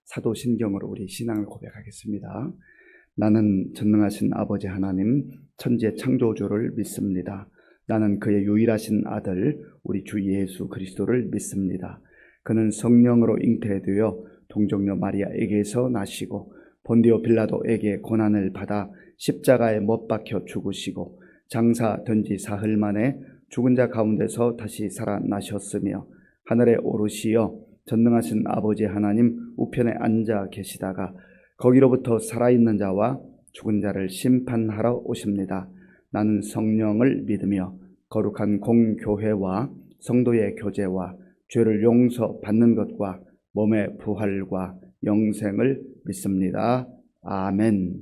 사도신경으로 우리 신앙을 고백하겠습니다. 나는 전능하신 아버지 하나님 천지의 창조주를 믿습니다. 나는 그의 유일하신 아들 우리 주 예수 그리스도를 믿습니다. 그는 성령으로 잉태되어 동정녀 마리아에게서 나시고 본디오 빌라도에게 고난을 받아 십자가에 못 박혀 죽으시고 장사된 지 사흘 만에 죽은 자 가운데서 다시 살아나셨으며 하늘에 오르시어 전능하신 아버지 하나님 우편에 앉아 계시다가 거기로부터 살아있는 자와 죽은 자를 심판하러 오십니다. 나는 성령을 믿으며 거룩한 공교회와 성도의 교제와 죄를 용서받는 것과 몸의 부활과 영생을 믿습니다. 아멘.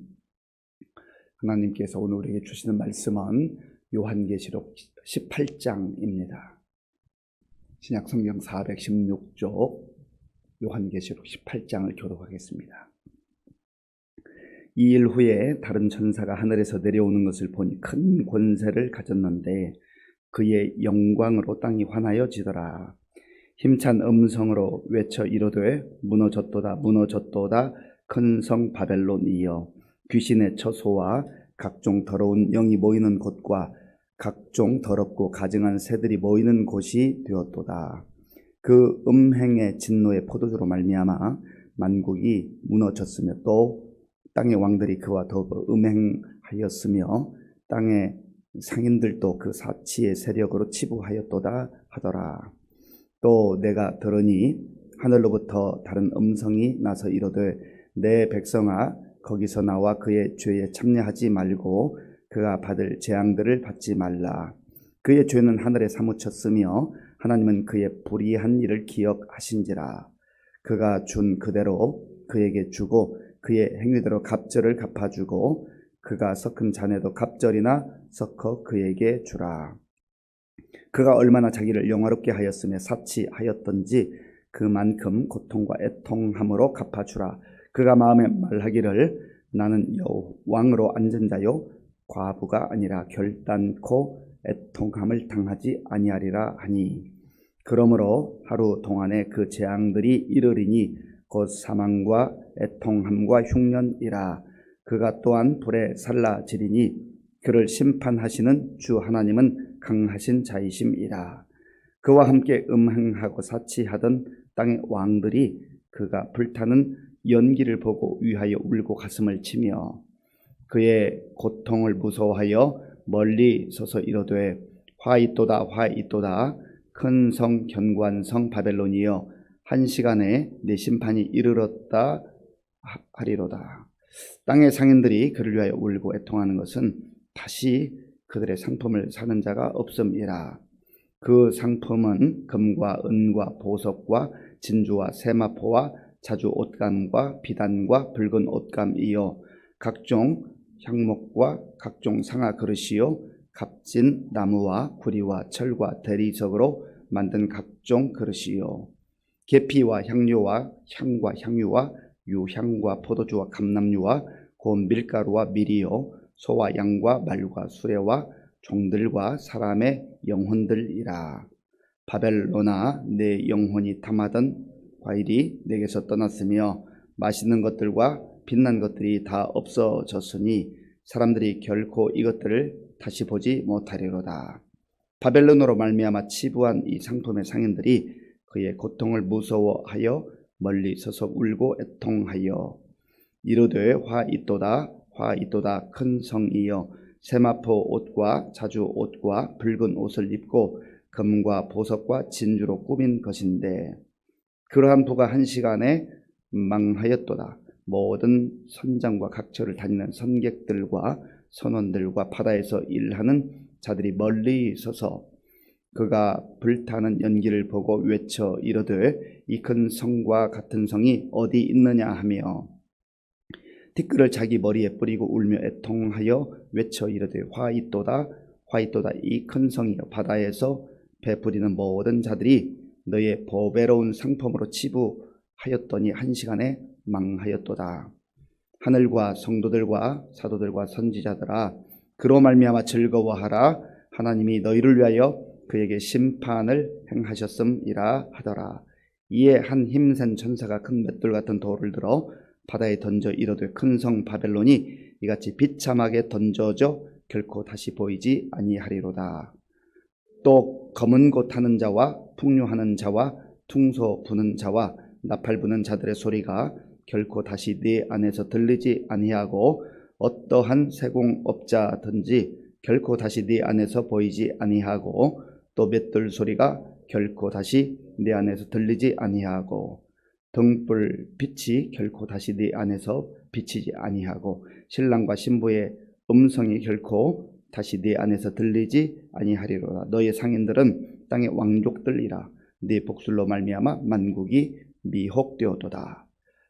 하나님께서 오늘 우리에게 주시는 말씀은 요한계시록 18장입니다. 신약성경 416쪽 요한계시록 18장을 교독하겠습니다. 2일 후에 다른 천사가 하늘에서 내려오는 것을 보니 큰 권세를 가졌는데 그의 영광으로 땅이 환하여지더라. 힘찬 음성으로 외쳐 이르되 무너졌도다 무너졌도다 큰 성 바벨론이여 귀신의 처소와 각종 더러운 영이 모이는 곳과 각종 더럽고 가증한 새들이 모이는 곳이 되었도다. 그 음행의 진노의 포도주로 말미암아 만국이 무너졌으며 또 땅의 왕들이 그와 더불어 음행하였으며 땅의 상인들도 그 사치의 세력으로 치부하였도다 하더라. 또 내가 들으니 하늘로부터 다른 음성이 나서 이르되 내 백성아 거기서 나와 그의 죄에 참여하지 말고 그가 받을 재앙들을 받지 말라. 그의 죄는 하늘에 사무쳤으며 하나님은 그의 불의한 일을 기억하신지라. 그가 준 그대로 그에게 주고 그의 행위대로 갑절을 갚아주고 그가 섞은 잔에도 갑절이나 섞어 그에게 주라. 그가 얼마나 자기를 영화롭게 하였으며 사치하였던지 그만큼 고통과 애통함으로 갚아주라. 그가 마음에 말하기를 나는 왕으로 앉은 자요 과부가 아니라 결단코 애통함을 당하지 아니하리라 하니 그러므로 하루 동안에 그 재앙들이 이르리니 곧 사망과 애통함과 흉년이라. 그가 또한 불에 살라지리니 그를 심판하시는 주 하나님은 강하신 자이심이라. 그와 함께 음행하고 사치하던 땅의 왕들이 그가 불타는 연기를 보고 위하여 울고 가슴을 치며 그의 고통을 무서워하여 멀리 서서 이르되 화 있도다 화 있도다 큰 성 견고한 성 바벨론이여 한 시간에 내 심판이 이르렀다 하리로다. 땅의 상인들이 그를 위하여 울고 애통하는 것은 다시 그들의 상품을 사는 자가 없음이라. 그 상품은 금과 은과 보석과 진주와 세마포와 자주 옷감과 비단과 붉은 옷감이요 각종 향목과 각종 상아 그릇이요 값진 나무와 구리와 철과 대리석으로 만든 각종 그릇이요 계피와 향료와 향과 향유와 유향과 포도주와 감람유와 고운 밀가루와 밀이요 소와 양과 말과 수레와 종들과 사람의 영혼들이라. 바벨론아 내 영혼이 탐하던 과일이 내게서 떠났으며 맛있는 것들과 빛난 것들이 다 없어졌으니 사람들이 결코 이것들을 다시 보지 못하리로다. 바벨론으로 말미암아 치부한 이 상품의 상인들이 그의 고통을 무서워하여 멀리 서서 울고 애통하여 이르되 화 있도다 큰 성이여 세마포 옷과 자주 옷과 붉은 옷을 입고 금과 보석과 진주로 꾸민 것인데 그러한 부가 한 시간에 망하였도다. 모든 선장과 각처를 다니는 선객들과 선원들과 바다에서 일하는 자들이 멀리 서서 그가 불타는 연기를 보고 외쳐 이르되 이 큰 성과 같은 성이 어디 있느냐 하며 티끌을 자기 머리에 뿌리고 울며 애통하여 외쳐 이르되 화 있도다 이 큰 성이여 바다에서 베풀이는 모든 자들이 너의 보배로운 상품으로 치부하였더니 한 시간에 망하였도다. 하늘과 성도들과 사도들과 선지자들아 그로 말미암아 즐거워하라. 하나님이 너희를 위하여 그에게 심판을 행하셨음이라 하더라. 이에 한 힘센 천사가 큰 맷돌 같은 돌을 들어 바다에 던져 이르되 큰 성 바벨론이 이같이 비참하게 던져져 결코 다시 보이지 아니하리로다. 또 검은 고 타는 자와 풍류하는 자와 퉁소 부는 자와 나팔 부는 자들의 소리가 결코 다시 네 안에서 들리지 아니하고 어떠한 세공업자든지 결코 다시 네 안에서 보이지 아니하고 또 맷돌 소리가 결코 다시 네 안에서 들리지 아니하고 등불 빛이 결코 다시 네 안에서 비치지 아니하고 신랑과 신부의 음성이 결코 다시 네 안에서 들리지 아니하리로다. 너의 상인들은 땅의 왕족들이라. 네 복술로 말미암아 만국이 미혹되었도다.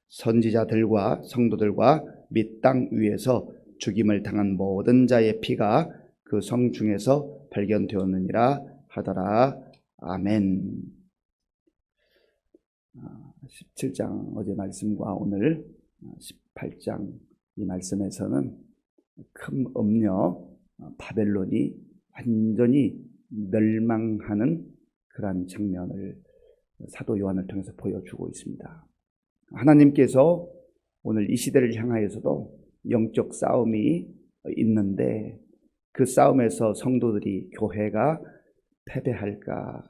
선지자들과 성도들과 및 땅 위에서 죽임을 당한 모든 자의 피가 그 성 중에서 발견되었느니라 하더라. 아멘. 17장 어제 말씀과 오늘 18장 이 말씀에서는 큰 음녀 바벨론이 완전히 멸망하는 그러한 장면을 사도 요한을 통해서 보여주고 있습니다. 하나님께서 오늘 이 시대를 향하여서도 영적 싸움이 있는데 그 싸움에서 성도들이 교회가 패배할까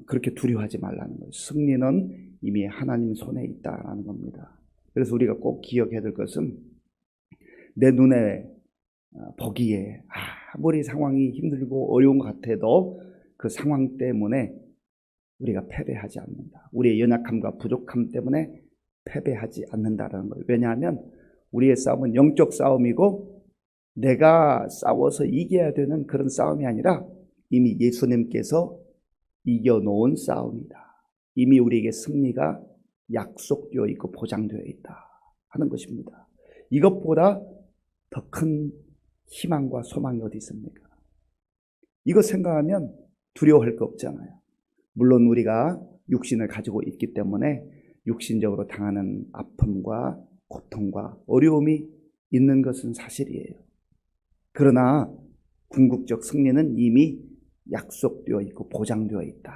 그렇게 두려워하지 말라는 거예요. 승리는 이미 하나님 손에 있다라는 겁니다. 그래서 우리가 꼭 기억해야 될 것은 내 눈에 보기에 아무리 상황이 힘들고 어려운 것 같아도 그 상황 때문에 우리가 패배하지 않는다. 우리의 연약함과 부족함 때문에 패배하지 않는다라는 거예요. 왜냐하면 우리의 싸움은 영적 싸움이고 내가 싸워서 이겨야 되는 그런 싸움이 아니라 이미 예수님께서 이겨놓은 싸움이다. 이미 우리에게 승리가 약속되어 있고 보장되어 있다 하는 것입니다. 이것보다 더 큰 희망과 소망이 어디 있습니까? 이거 생각하면 두려워할 거 없잖아요. 물론 우리가 육신을 가지고 있기 때문에 육신적으로 당하는 아픔과 고통과 어려움이 있는 것은 사실이에요. 그러나 궁극적 승리는 이미 약속되어 있고 보장되어 있다.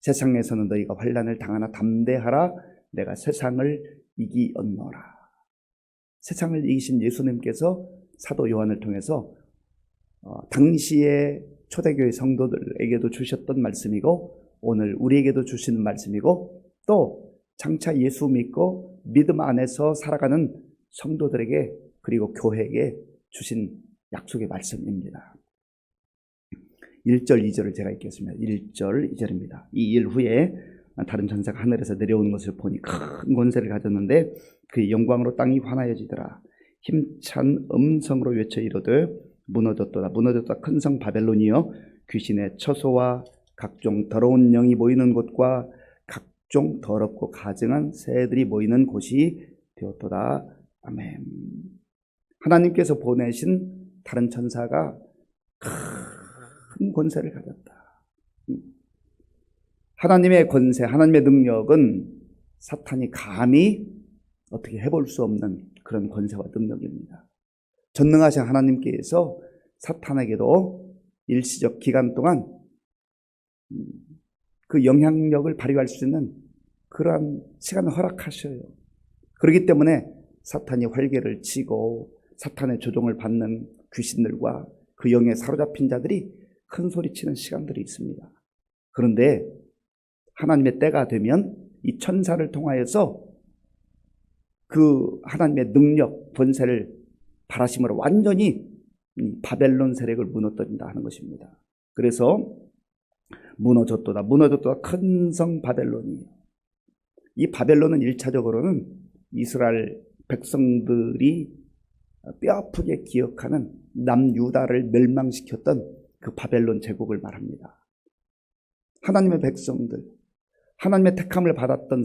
세상에서는 너희가 환난을 당하나 담대하라. 내가 세상을 이기었노라. 세상을 이기신 예수님께서 사도 요한을 통해서 당시의 초대교회 성도들에게도 주셨던 말씀이고 오늘 우리에게도 주시는 말씀이고 또 장차 예수 믿고 믿음 안에서 살아가는 성도들에게 그리고 교회에게 주신 약속의 말씀입니다. 1절 2절을 제가 읽겠습니다. 1절 2절입니다. 이 일 후에 다른 천사가 하늘에서 내려오는 것을 보니 큰 권세를 가졌는데 그의 영광으로 땅이 환하여지더라. 힘찬 음성으로 외쳐 이르되 무너졌도다 무너졌다 큰 성 바벨론이여 귀신의 처소와 각종 더러운 영이 모이는 곳과 각종 더럽고 가증한 새들이 모이는 곳이 되었도다. 아멘. 하나님께서 보내신 다른 천사가 큰 권세를 가졌다. 하나님의 권세, 하나님의 능력은 사탄이 감히 어떻게 해볼 수 없는 그런 권세와 능력입니다. 전능하신 하나님께서 사탄에게도 일시적 기간 동안 그 영향력을 발휘할 수 있는 그러한 시간을 허락하셔요. 그렇기 때문에 사탄이 활개를 치고 사탄의 조종을 받는 귀신들과 그 영에 사로잡힌 자들이 큰 소리치는 시간들이 있습니다. 그런데 하나님의 때가 되면 이 천사를 통하여서 그 하나님의 능력, 권세를 발하심으로 완전히 바벨론 세력을 무너뜨린다 하는 것입니다. 그래서 무너졌도다 무너졌도다 큰 성 바벨론이에요. 이 바벨론은 1차적으로는 이스라엘 백성들이 뼈아프게 기억하는 남유다를 멸망시켰던 그 바벨론 제국을 말합니다. 하나님의 백성들, 하나님의 택함을 받았던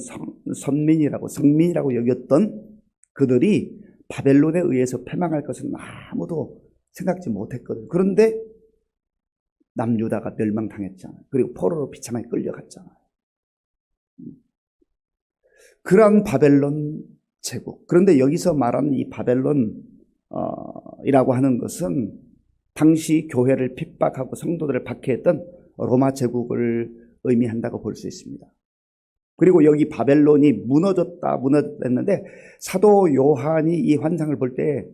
선민이라고 성민이라고 여겼던 그들이 바벨론에 의해서 패망할 것은 아무도 생각지 못했거든요. 그런데 남유다가 멸망당했잖아요. 그리고 포로로 비참하게 끌려갔잖아요. 그러한 바벨론 제국. 그런데 여기서 말하는 이 바벨론 이라고 하는 것은 당시 교회를 핍박하고 성도들을 박해했던 로마 제국을 의미한다고 볼 수 있습니다. 그리고 여기 바벨론이 무너졌다 했는데 사도 요한이 이 환상을 볼 때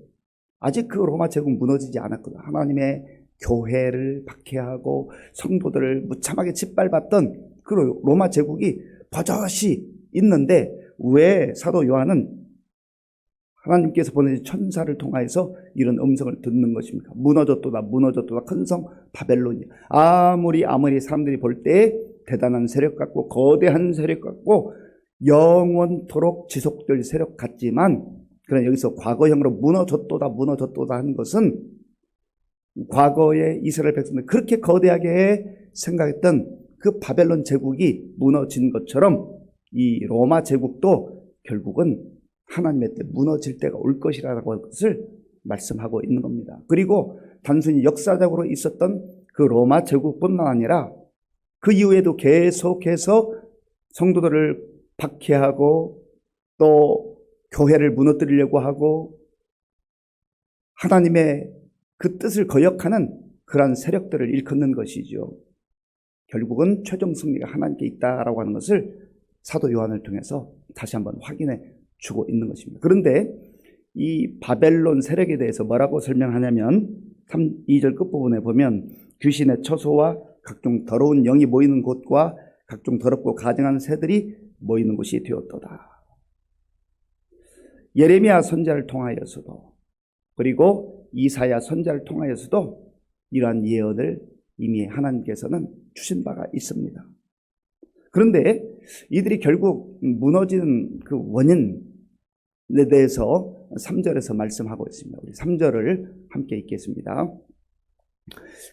아직 그 로마 제국은 무너지지 않았거든요. 하나님의 교회를 박해하고 성도들을 무참하게 짓밟았던 그 로마 제국이 버젓이 있는데 왜 사도 요한은 하나님께서 보내신 천사를 통하여서 이런 음성을 듣는 것입니까? 무너졌도다 큰 성 바벨론이 아무리 사람들이 볼 때 대단한 세력 같고 거대한 세력 같고 영원토록 지속될 세력 같지만, 그러나 여기서 과거형으로 무너졌도다 하는 것은 과거에 이스라엘 백성들 그렇게 거대하게 생각했던 그 바벨론 제국이 무너진 것처럼 이 로마 제국도 결국은 하나님의 때 무너질 때가 올 것이라고 하는 것을 말씀하고 있는 겁니다. 그리고 단순히 역사적으로 있었던 그 로마 제국뿐만 아니라 그 이후에도 계속해서 성도들을 박해하고 또 교회를 무너뜨리려고 하고 하나님의 그 뜻을 거역하는 그러한 세력들을 일컫는 것이죠. 결국은 최종 승리가 하나님께 있다라고 하는 것을 사도 요한을 통해서 다시 한번 확인해 주고 있는 것입니다. 그런데 이 바벨론 세력에 대해서 뭐라고 설명하냐면 2절 끝부분에 보면 귀신의 처소와 각종 더러운 영이 모이는 곳과 각종 더럽고 가증한 새들이 모이는 곳이 되었도다. 예레미야 선지자를 통하여서도 그리고 이사야 선지자를 통하여서도 이러한 예언을 이미 하나님께서는 주신 바가 있습니다. 그런데 이들이 결국 무너지는 그 원인에 대해서 3절에서 말씀하고 있습니다. 우리 3절을 함께 읽겠습니다.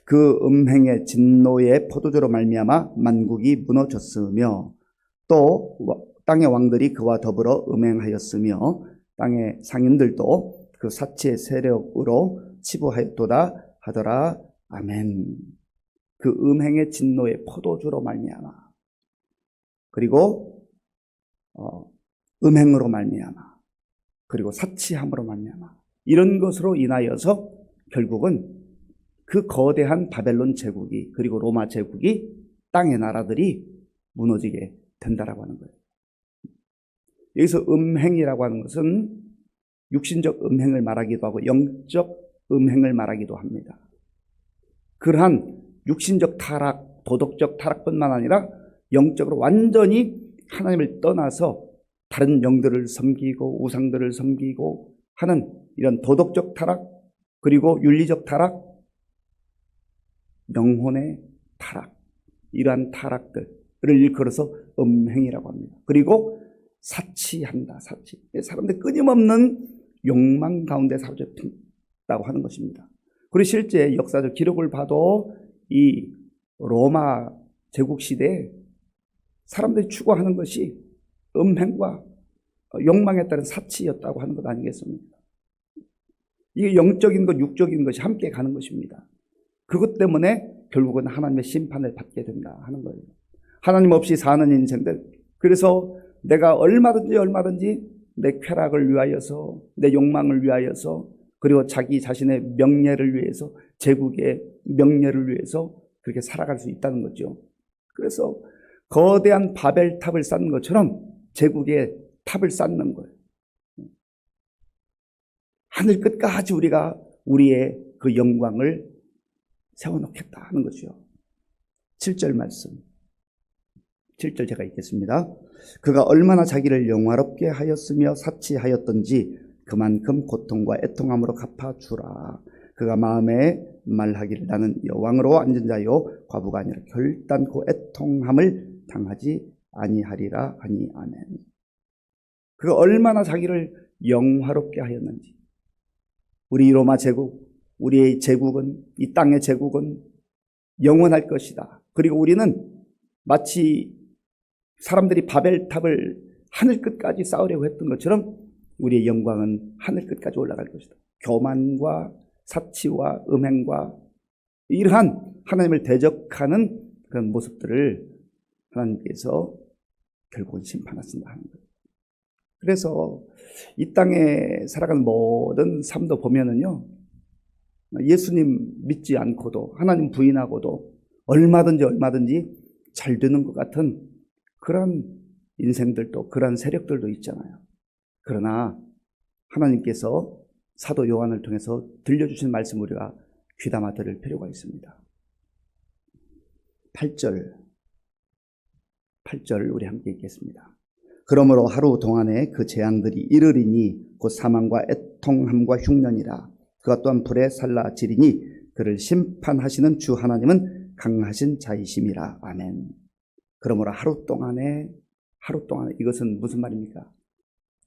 그 음행의 진노의 포도주로 말미암아 만국이 무너졌으며 또 땅의 왕들이 그와 더불어 음행하였으며 땅의 상인들도 그 사치의 세력으로 치부하였도다 하더라. 아멘. 그 음행의 진노의 포도주로 말미암아 그리고 음행으로 말미암아 그리고 사치함으로 말미암아 이런 것으로 인하여서 결국은 그 거대한 바벨론 제국이 그리고 로마 제국이 땅의 나라들이 무너지게 된다라고 하는 거예요. 여기서 음행이라고 하는 것은 육신적 음행을 말하기도 하고 영적 음행을 말하기도 합니다. 그러한 육신적 타락, 도덕적 타락뿐만 아니라 영적으로 완전히 하나님을 떠나서 다른 영들을 섬기고 우상들을 섬기고 하는 이런 도덕적 타락 그리고 윤리적 타락, 영혼의 타락, 이러한 타락들을 일컬어서 음행이라고 합니다. 그리고 사치한다, 사치. 사람들 끊임없는 욕망 가운데 사로잡힌다고 하는 것입니다. 그리고 실제 역사적 기록을 봐도 이 로마 제국 시대에 사람들이 추구하는 것이 음행과 욕망에 따른 사치였다고 하는 것 아니겠습니까? 이게 영적인 것, 육적인 것이 함께 가는 것입니다. 그것 때문에 결국은 하나님의 심판을 받게 된다 하는 거예요. 하나님 없이 사는 인생들, 그래서 내가 얼마든지 내 쾌락을 위하여서, 내 욕망을 위하여서, 그리고 자기 자신의 명예를 위해서, 제국의 명예를 위해서 그렇게 살아갈 수 있다는 거죠. 그래서 거대한 바벨탑을 쌓는 것처럼 제국의 탑을 쌓는 거예요. 하늘 끝까지 우리가 우리의 그 영광을 세워놓겠다 하는 거죠. 7절 말씀. 7절 제가 읽겠습니다. 그가 얼마나 자기를 영화롭게 하였으며 사치하였던지 그만큼 고통과 애통함으로 갚아주라. 그가 마음에 말하기를 나는 여왕으로 앉은 자요 과부가 아니라 결단코 애통함을 당하지 아니하리라 하니 아멘. 그가 얼마나 자기를 영화롭게 하였는지. 우리 로마 제국, 우리의 제국은, 이 땅의 제국은 영원할 것이다. 그리고 우리는 마치 사람들이 바벨탑을 하늘 끝까지 쌓으려고 했던 것처럼 우리의 영광은 하늘 끝까지 올라갈 것이다. 교만과 사치와 음행과 이러한 하나님을 대적하는 그런 모습들을 하나님께서 결국은 심판하신다 하는 거예요. 그래서 이 땅에 살아가는 모든 삶도 보면은요, 예수님 믿지 않고도 하나님 부인하고도 얼마든지 잘 되는 것 같은 그런 인생들도, 그런 세력들도 있잖아요. 그러나 하나님께서 사도 요한을 통해서 들려주신 말씀 우리가 귀담아 들을 필요가 있습니다. 8절 우리 함께 읽겠습니다. 그러므로 하루 동안에 그 재앙들이 이르리니 곧 사망과 애통함과 흉년이라. 그가 또한 불에 살라지리니 그를 심판하시는 주 하나님은 강하신 자이심이라. 아멘. 그러므로 하루 동안에 이것은 무슨 말입니까?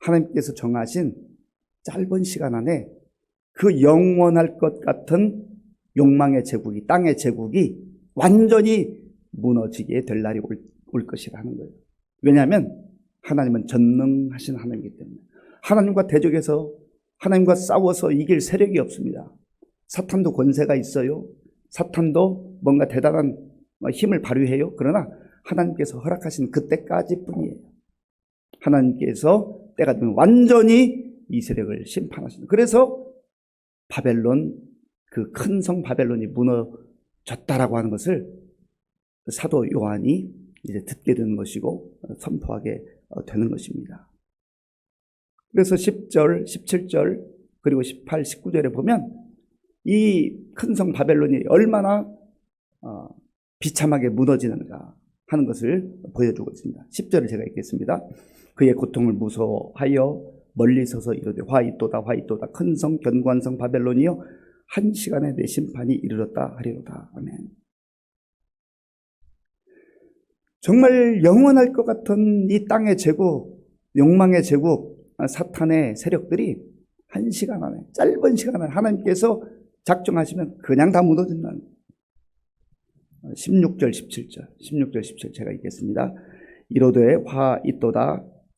하나님께서 정하신 짧은 시간 안에 그 영원할 것 같은 욕망의 제국이, 땅의 제국이 완전히 무너지게 될 날이 올 것이라는 거예요. 왜냐하면 하나님은 전능하신 하나님이기 때문에. 하나님과 대적해서 하나님과 싸워서 이길 세력이 없습니다. 사탄도 권세가 있어요. 사탄도 뭔가 대단한 힘을 발휘해요. 그러나 하나님께서 허락하신 그때까지 뿐이에요. 하나님께서 때가 되면 완전히 이 세력을 심판하시는. 그래서 바벨론, 그 큰 성 바벨론이 무너졌다라고 하는 것을 사도 요한이 이제 듣게 되는 것이고 선포하게 되는 것입니다. 그래서 10절, 17절, 그리고 18, 19절에 보면 이 큰 성 바벨론이 얼마나 비참하게 무너지는가 하는 것을 보여주고 있습니다. 10절을 제가 읽겠습니다. 그의 고통을 무서워하여 멀리 서서 이르되 화이또다 화이또다 큰 성 견고한 바벨론이여 한 시간에 내 심판이 이르렀다 하리로다. 아멘. 정말 영원할 것 같은 이 땅의 제국, 욕망의 제국, 사탄의 세력들이 한 시간 안에, 짧은 시간 안에 하나님께서 작정하시면 그냥 다 무너진다는 16절 17절 제가 읽겠습니다. 이로되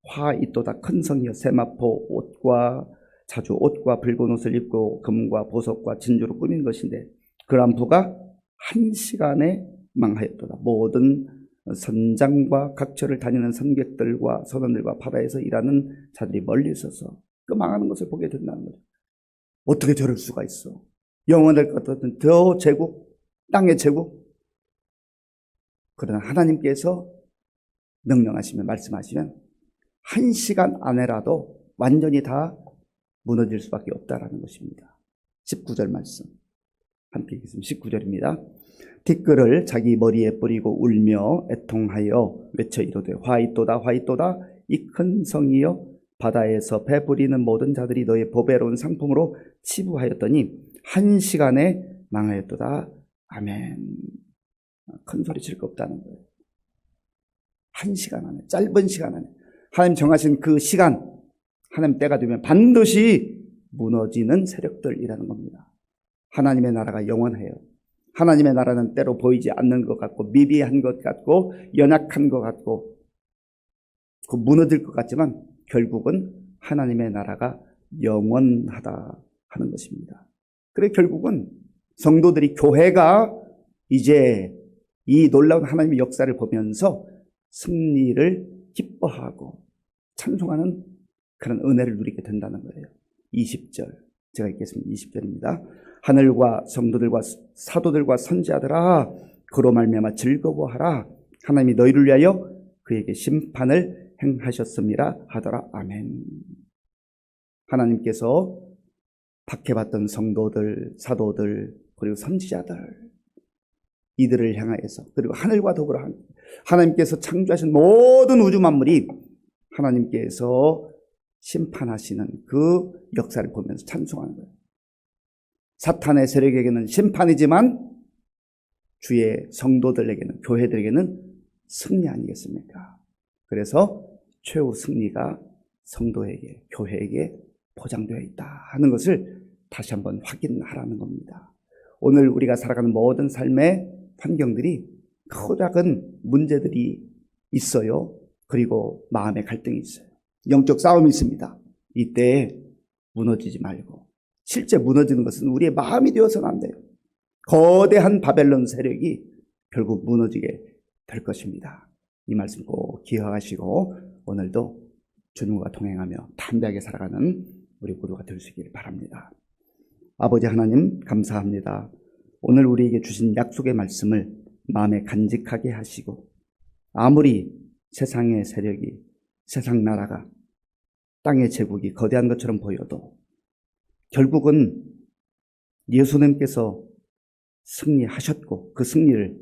화이또다 큰 성이여 세마포 옷과 자주 옷과 붉은 옷을 입고 금과 보석과 진주로 꾸민 것인데 그러한 부가 한 시간에 망하였도다. 모든 선장과 각처를 다니는 선객들과 선원들과 바다에서 일하는 자들이 멀리 서서 그 망하는 것을 보게 된다는 거죠. 어떻게 저럴 수가 있어? 영원할 것 같은 더 제국, 땅의 제국. 그러나 하나님께서 명령하시면, 말씀하시면 한 시간 안에라도 완전히 다 무너질 수밖에 없다라는 것입니다. 19절 말씀 함께 읽겠습니다. 19절입니다. 티끌을 자기 머리에 뿌리고 울며 애통하여 외쳐 이르되 화이또다 화이또다 이 큰 성이여 바다에서 배 부리는 모든 자들이 너의 보배로운 상품으로 치부하였더니 한 시간에 망하였도다. 아멘. 큰 소리 칠 거 없다는 거예요. 한 시간 안에, 짧은 시간 안에 하나님 정하신 그 시간, 하나님 때가 되면 반드시 무너지는 세력들이라는 겁니다. 하나님의 나라가 영원해요. 하나님의 나라는 때로 보이지 않는 것 같고 미비한 것 같고 연약한 것 같고 무너질 것 같지만 결국은 하나님의 나라가 영원하다 하는 것입니다. 그래 결국은 성도들이, 교회가 이제 이 놀라운 하나님의 역사를 보면서 승리를 기뻐하고 찬송하는 그런 은혜를 누리게 된다는 거예요. 20절 제가 읽겠습니다. 20절입니다. 하늘과 성도들과 사도들과 선지자들아 그로 말미암아 즐거워하라. 하나님이 너희를 위하여 그에게 심판을 행하셨습니다 하더라. 아멘. 하나님께서 박해받던 성도들, 사도들, 그리고 선지자들, 이들을 향하여서, 그리고 하늘과 더불어 하나님께서 창조하신 모든 우주 만물이 하나님께서 심판하시는 그 역사를 보면서 찬송하는 거예요. 사탄의 세력에게는 심판이지만 주의 성도들에게는, 교회들에게는 승리 아니겠습니까? 그래서 최후 승리가 성도에게, 교회에게 보장되어 있다 하는 것을 다시 한번 확인하라는 겁니다. 오늘 우리가 살아가는 모든 삶의 환경들이 크고 작은 문제들이 있어요. 그리고 마음의 갈등이 있어요. 영적 싸움이 있습니다. 이때 무너지지 말고, 실제 무너지는 것은 우리의 마음이 되어서는 안 돼요. 거대한 바벨론 세력이 결국 무너지게 될 것입니다. 이 말씀 꼭 기억하시고 오늘도 주님과 동행하며 담대하게 살아가는 우리 모두가 될 수 있기를 바랍니다. 아버지 하나님 감사합니다. 오늘 우리에게 주신 약속의 말씀을 마음에 간직하게 하시고 아무리 세상의 세력이, 세상 나라가, 땅의 제국이 거대한 것처럼 보여도 결국은 예수님께서 승리하셨고 그 승리를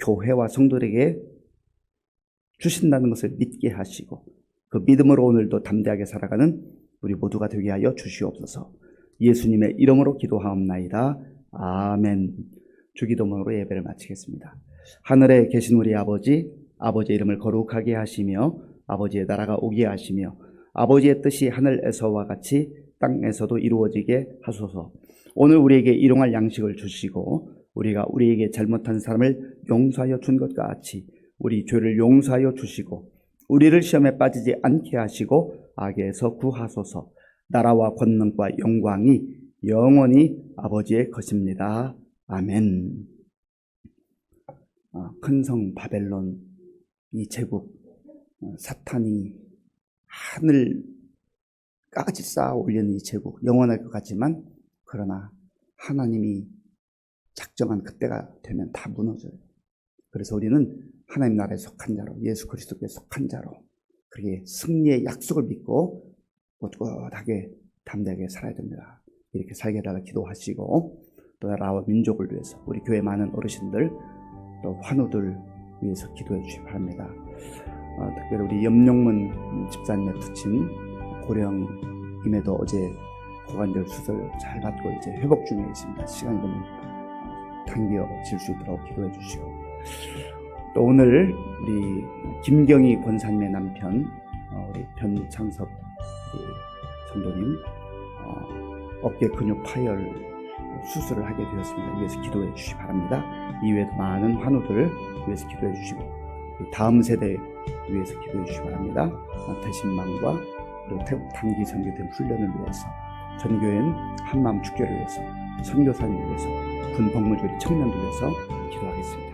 교회와 성도들에게 주신다는 것을 믿게 하시고 그 믿음으로 오늘도 담대하게 살아가는 우리 모두가 되게 하여 주시옵소서. 예수님의 이름으로 기도하옵나이다. 아멘. 주기도문으로 예배를 마치겠습니다. 하늘에 계신 우리 아버지, 아버지의 이름을 거룩하게 하시며 아버지의 나라가 오게 하시며 아버지의 뜻이 하늘에서와 같이 땅에서도 이루어지게 하소서. 오늘 우리에게 일용할 양식을 주시고 우리가 우리에게 잘못한 사람을 용서하여 준 것과 같이 우리 죄를 용서하여 주시고 우리를 시험에 빠지지 않게 하시고 악에서 구하소서. 나라와 권능과 영광이 영원히 아버지의 것입니다. 아멘. 큰 성 바벨론, 이 제국, 사탄이 하늘까지 쌓아 올리는 이 제국, 영원할 것 같지만 그러나 하나님이 작정한 그때가 되면 다 무너져요. 그래서 우리는 하나님 나라에 속한 자로, 예수 그리스도께 속한 자로 그렇게 승리의 약속을 믿고 꿋꿋하게 담대하게 살아야 됩니다. 이렇게 살게 해달라 기도하시고 또 나라와 민족을 위해서 우리 교회 많은 어르신들 또 환우들 위해서 기도해 주시기 바랍니다. 특별히 우리 염용문 집사님의 부친 고령임에도 어제 고관절 수술 잘 받고 이제 회복 중에 있습니다. 시간이 좀 당겨질 수 있도록 기도해 주시고 또 오늘 우리 김경희 권사님의 남편 우리 변창섭 전도님 어깨 근육 파열 수술을 하게 되었습니다. 위해서 기도해 주시기 바랍니다. 이외에도 많은 환우들 위해서 기도해 주시고 다음 세대 위해서 기도해 주시기 바랍니다. 대신망과 그리고 태국 단기 선교된 훈련을 위해서 전교회는 한마음 축제를 위해서 선교사님을 위해서 군 복무조리 청년들 위해서 기도하겠습니다.